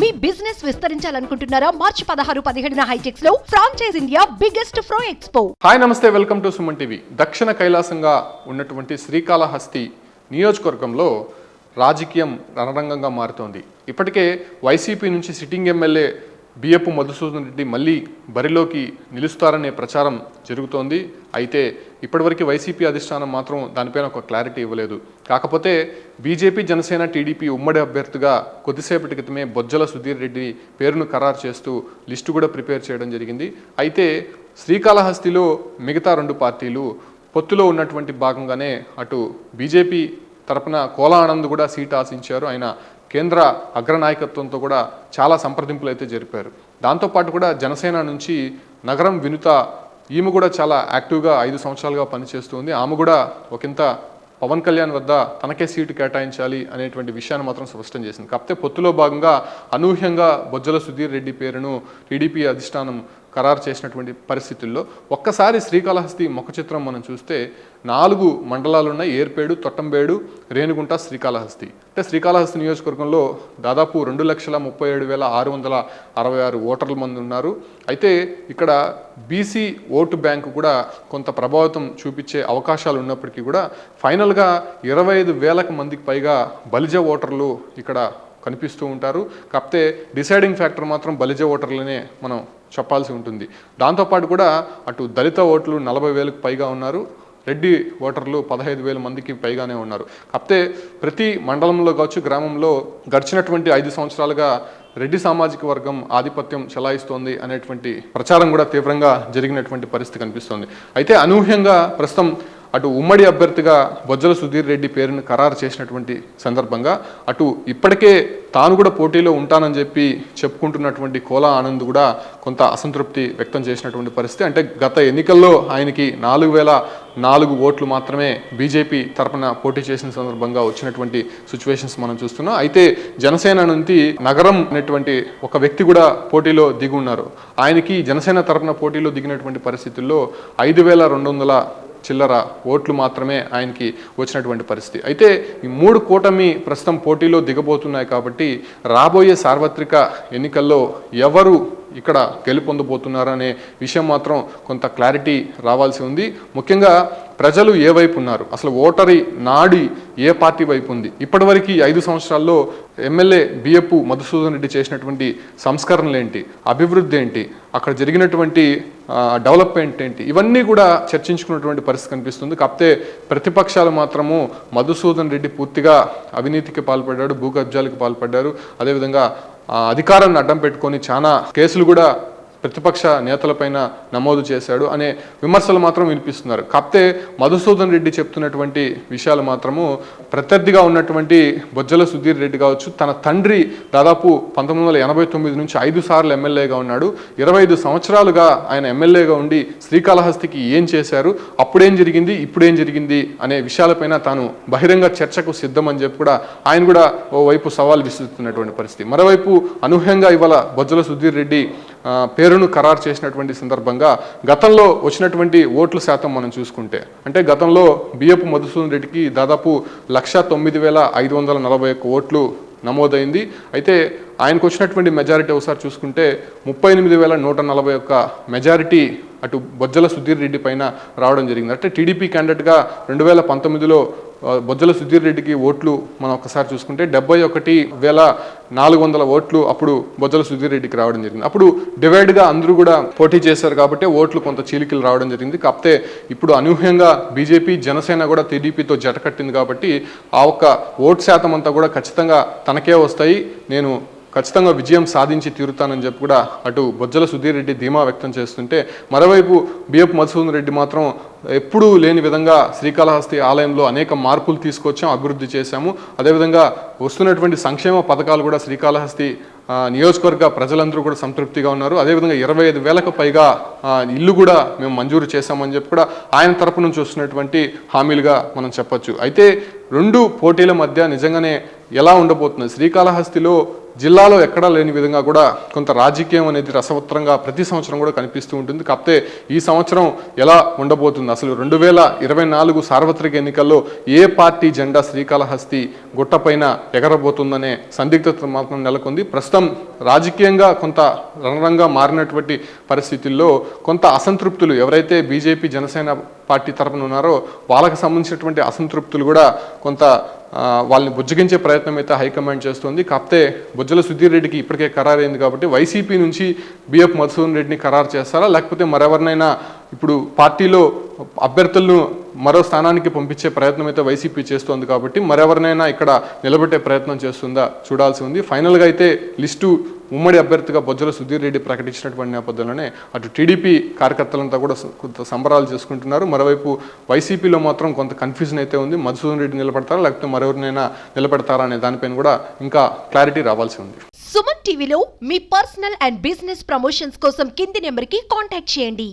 మీ business విస్తరించాలనుకుంటున్నారా? మార్చి 16-17 హైటెక్స్ లో franchise India biggest ఫ్రో expo. Hi నమస్తే, welcome to Suman TV. దక్షిణ కైలాసంగా ఉన్నటువంటి శ్రీకాళహస్తి నియోజకవర్గంలో రాజకీయం రణరంగంగా మారుతోంది. ఇప్పటికే వైసీపీ నుంచి సిట్టింగ్ ఎమ్మెల్యే బియ్యపు మధుసూదన్ రెడ్డి మళ్ళీ బరిలోకి నిలుస్తారనే ప్రచారం జరుగుతోంది. అయితే ఇప్పటివరకు వైసీపీ అధిష్టానం మాత్రం దానిపైన ఒక క్లారిటీ ఇవ్వలేదు. కాకపోతే బీజేపీ, జనసేన, టీడీపీ ఉమ్మడి అభ్యర్థిగా కొద్దిసేపటి క్రితమే బొజ్జల సుధీర్ రెడ్డి పేరును ఖరారు చేస్తూ లిస్టు కూడా ప్రిపేర్ చేయడం జరిగింది. అయితే శ్రీకాళహస్తిలో మిగతా రెండు పార్టీలు పొత్తులో ఉన్నటువంటి భాగంగానే అటు బీజేపీ తరపున కోలా ఆనంద్ కూడా సీట్ ఆశించారు. ఆయన కేంద్ర అగ్రనాయకత్వంతో కూడా చాలా సంప్రదింపులు అయితే జరిపారు. దాంతోపాటు కూడా జనసేన నుంచి నగరం వినుత, ఈమె కూడా చాలా యాక్టివ్గా 5 సంవత్సరాలుగా పనిచేస్తుంది. ఆమె కూడా ఒకంత పవన్ కళ్యాణ్ వద్ద తనకే సీటు కేటాయించాలి అనేటువంటి విషయాన్ని మాత్రం స్పష్టం చేసింది. కాకపోతే పొత్తులో భాగంగా అనూహ్యంగా బొజ్జల సుధీర్ రెడ్డి పేరును టీడీపీ అధిష్టానం ఖరారు చేసినటువంటి పరిస్థితుల్లో ఒక్కసారి శ్రీకాళహస్తి ముఖ చిత్రం మనం చూస్తే 4 మండలాలు ఉన్నాయి: ఏర్పేడు, తొట్టంబేడు, రేణిగుంట, శ్రీకాళహస్తి. అంటే శ్రీకాళహస్తి నియోజకవర్గంలో దాదాపు 2,37,666 ఓటర్ల మంది ఉన్నారు. అయితే ఇక్కడ బీసీ ఓటు బ్యాంకు కూడా కొంత ప్రభావితం చూపించే అవకాశాలు ఉన్నప్పటికీ కూడా ఫైనల్గా 25,000 మందికి పైగా బలిజ ఓటర్లు ఇక్కడ కనిపిస్తూ ఉంటారు. కాకపోతే డిసైడింగ్ ఫ్యాక్టర్ మాత్రం బలిజ ఓటర్లనే మనం చెప్పాల్సి ఉంటుంది. దాంతోపాటు కూడా అటు దళిత ఓట్లు 40,000కు పైగా ఉన్నారు, రెడ్డి ఓటర్లు 15,000 మందికి పైగానే ఉన్నారు. కాకపోతే ప్రతి మండలంలో కావచ్చు, గ్రామంలో గడిచినటువంటి 5 సంవత్సరాలుగా రెడ్డి సామాజిక వర్గం ఆధిపత్యం చెలాయిస్తోంది అనేటువంటి ప్రచారం కూడా తీవ్రంగా జరిగినటువంటి పరిస్థితి కనిపిస్తోంది. అయితే అనూహ్యంగా ప్రస్తుతం అటు ఉమ్మడి అభ్యర్థిగా బొజ్జల సుధీర్ రెడ్డి పేరును ఖరారు చేసినటువంటి సందర్భంగా అటు ఇప్పటికే తాను కూడా పోటీలో ఉంటానని చెప్పి చెప్పుకుంటున్నటువంటి కోలా ఆనంద్ కూడా కొంత అసంతృప్తి వ్యక్తం చేసినటువంటి పరిస్థితి. అంటే గత ఎన్నికల్లో ఆయనకి 4,004 ఓట్లు మాత్రమే బీజేపీ తరపున పోటీ చేసిన సందర్భంగా వచ్చినటువంటి సిచ్యువేషన్స్ మనం చూస్తున్నాం. అయితే జనసేన నుంచి నగరం అనేటువంటి ఒక వ్యక్తి కూడా పోటీలో దిగి ఉన్నారు. ఆయనకి జనసేన తరపున పోటీలో దిగినటువంటి పరిస్థితుల్లో 5,200 చిల్లర ఓట్లు మాత్రమే ఆయనకి వచ్చినటువంటి పరిస్థితి. అయితే ఈ 3 కూటమి ప్రస్తుతం పోటీలో దిగబోతున్నాయి కాబట్టి రాబోయే సార్వత్రిక ఎన్నికల్లో ఎవరు ఇక్కడ గెలుపొందబోతున్నారు అనే విషయం మాత్రం కొంత క్లారిటీ రావాల్సి ఉంది. ముఖ్యంగా ప్రజలు ఏ వైపు ఉన్నారు, అసలు ఓటరి నాడి ఏ పార్టీ వైపు ఉంది, ఇప్పటివరకు 5 సంవత్సరాల్లో ఎమ్మెల్యే బియ్యపు మధుసూదన్ రెడ్డి చేసినటువంటి సంస్కరణలు ఏంటి, అభివృద్ధి ఏంటి, అక్కడ జరిగినటువంటి డెవలప్మెంట్ ఏంటి, ఇవన్నీ కూడా చర్చించుకున్నటువంటి పరిస్థితి కనిపిస్తుంది. కాకపోతే ప్రతిపక్షాలు మాత్రము మధుసూదన్ రెడ్డి పూర్తిగా అవినీతికి పాల్పడ్డాడు, భూ కబ్జాలకు పాల్పడ్డారు, అదేవిధంగా అధికారాన్ని అడ్డం పెట్టుకొని చాలా కేసులు కూడా ప్రతిపక్ష నేతలపైన నమోదు చేశాడు అనే విమర్శలు మాత్రం వినిపిస్తున్నారు. కాకపోతే మధుసూదన్ రెడ్డి చెప్తున్నటువంటి విషయాలు మాత్రము ప్రత్యర్థిగా ఉన్నటువంటి బొజ్జల సుధీర్ రెడ్డి కావచ్చు, తన తండ్రి దాదాపు 1989 నుంచి 5 సార్లు ఎమ్మెల్యేగా ఉన్నాడు, 25 సంవత్సరాలుగా ఆయన ఎమ్మెల్యేగా ఉండి శ్రీకాళహస్తికి ఏం చేశారు, అప్పుడేం జరిగింది, ఇప్పుడేం జరిగింది అనే విషయాలపైన తాను బహిరంగ చర్చకు సిద్ధమని చెప్పి కూడా ఆయన కూడా ఓవైపు సవాల్ విసురుతున్నటువంటి పరిస్థితి. మరోవైపు అనూహ్యంగా ఇవాళ బొజ్జల సుధీర్ రెడ్డి పేరును ఖరారు చేసినటువంటి సందర్భంగా గతంలో వచ్చినటువంటి ఓట్ల శాతం మనం చూసుకుంటే, అంటే గతంలో బియ్యపు మధుసూదన్ రెడ్డికి దాదాపు 1,09,541 ఓట్లు నమోదైంది. అయితే ఆయనకు వచ్చినటువంటి మెజారిటీ ఒకసారి చూసుకుంటే 38,141 మెజారిటీ అటు బొజ్జల సుధీర్ రెడ్డి పైన రావడం జరిగింది. అంటే టీడీపీ క్యాండిడేట్గా 2019లో బొజ్జల సుధీర్ రెడ్డికి ఓట్లు మనం ఒకసారి చూసుకుంటే 71,400 ఓట్లు అప్పుడు బొజ్జల సుధీర్ రెడ్డికి రావడం జరిగింది. అప్పుడు డివైడ్గా అందరూ కూడా పోటీ చేశారు కాబట్టి ఓట్లు కొంత చీలికలు రావడం జరిగింది. కాకపోతే ఇప్పుడు అనూహ్యంగా బీజేపీ, జనసేన కూడా టీడీపీతో జతకట్టింది కాబట్టి ఆ ఒక్క ఓటు శాతం అంతా కూడా ఖచ్చితంగా తనకే వస్తాయి, నేను ఖచ్చితంగా విజయం సాధించి తీరుతానని చెప్పి కూడా అటు బొజ్జల సుధీర్ రెడ్డి ధీమా వ్యక్తం చేస్తుంటే, మరోవైపు బియ్యపు మధుసూదన్ రెడ్డి మాత్రం ఎప్పుడూ లేని విధంగా శ్రీకాళహస్తి ఆలయంలో అనేక మార్పులు తీసుకొచ్చాం, అభివృద్ధి చేశాము, అదేవిధంగా వస్తున్నటువంటి సంక్షేమ పథకాలు కూడా శ్రీకాళహస్తి నియోజకవర్గ ప్రజలందరూ కూడా సంతృప్తిగా ఉన్నారు, అదేవిధంగా 25,000కు పైగా ఇల్లు కూడా మేము మంజూరు చేశామని చెప్పి కూడా ఆయన తరపు నుంచి వస్తున్నటువంటి హామీలుగా మనం చెప్పొచ్చు. అయితే 2 పోటీల మధ్య నిజంగానే ఎలా ఉండబోతుంది, శ్రీకాళహస్తిలో జిల్లాలో ఎక్కడా లేని విధంగా కూడా కొంత రాజకీయం అనేది రసవత్తరంగా ప్రతి సంవత్సరం కూడా కనిపిస్తూ ఉంటుంది. కాకపోతే ఈ సంవత్సరం ఎలా ఉండబోతుంది, అసలు 2024 సార్వత్రిక ఎన్నికల్లో ఏ పార్టీ జెండా శ్రీకాళహస్తి గుట్టపైన ఎగరబోతుందనే సందిగ్ధత మాత్రం నెలకొంది. ప్రస్తుతం రాజకీయంగా కొంత రణరంగా మారినటువంటి పరిస్థితుల్లో కొంత అసంతృప్తులు ఎవరైతే బీజేపీ జనసేన పార్టీ తరపున ఉన్నారో వాళ్ళకి సంబంధించినటువంటి అసంతృప్తులు కూడా కొంత వాళ్ళని బుజ్జగించే ప్రయత్నం అయితే హైకమాండ్ చేస్తుంది. కాకపోతే బొజ్జల సుధీర్ రెడ్డికి ఇప్పటికే ఖరారైంది కాబట్టి వైసీపీ నుంచి బిఎఫ్ మధుసూదన్ రెడ్డిని ఖరారు చేస్తారా, లేకపోతే మరెవరినైనా ఇప్పుడు పార్టీలో అభ్యర్థులను మరో స్థానానికి పంపించే ప్రయత్నం అయితే వైసీపీ చేస్తోంది కాబట్టి మరెవరినైనా ఇక్కడ నిలబెట్టే ప్రయత్నం చేస్తుందా చూడాల్సి ఉంది. ఫైనల్గా అయితే లిస్టు ఉమ్మడి అభ్యర్థిగా బొజ్జల సుధీర్ రెడ్డి ప్రకటించినటువంటి నేపథ్యంలోనే అటు టీడీపీ కార్యకర్తలంతా కూడా కొంత సంబరాలు చేసుకుంటున్నారు. మరోవైపు వైసీపీలో మాత్రం కొంత కన్ఫ్యూజన్ అయితే ఉంది. మధుసూదన్ రెడ్డి నిలబడతారా లేకపోతే మరెవరినైనా నిలబెడతారా అనే దానిపైన కూడా ఇంకా క్లారిటీ రావాల్సి ఉంది. సుమన్ టీవీలో మీ పర్సనల్ అండ్ బిజినెస్ ప్రమోషన్స్ కోసం కింది నెంబర్కి కాంటాక్ట్ చేయండి.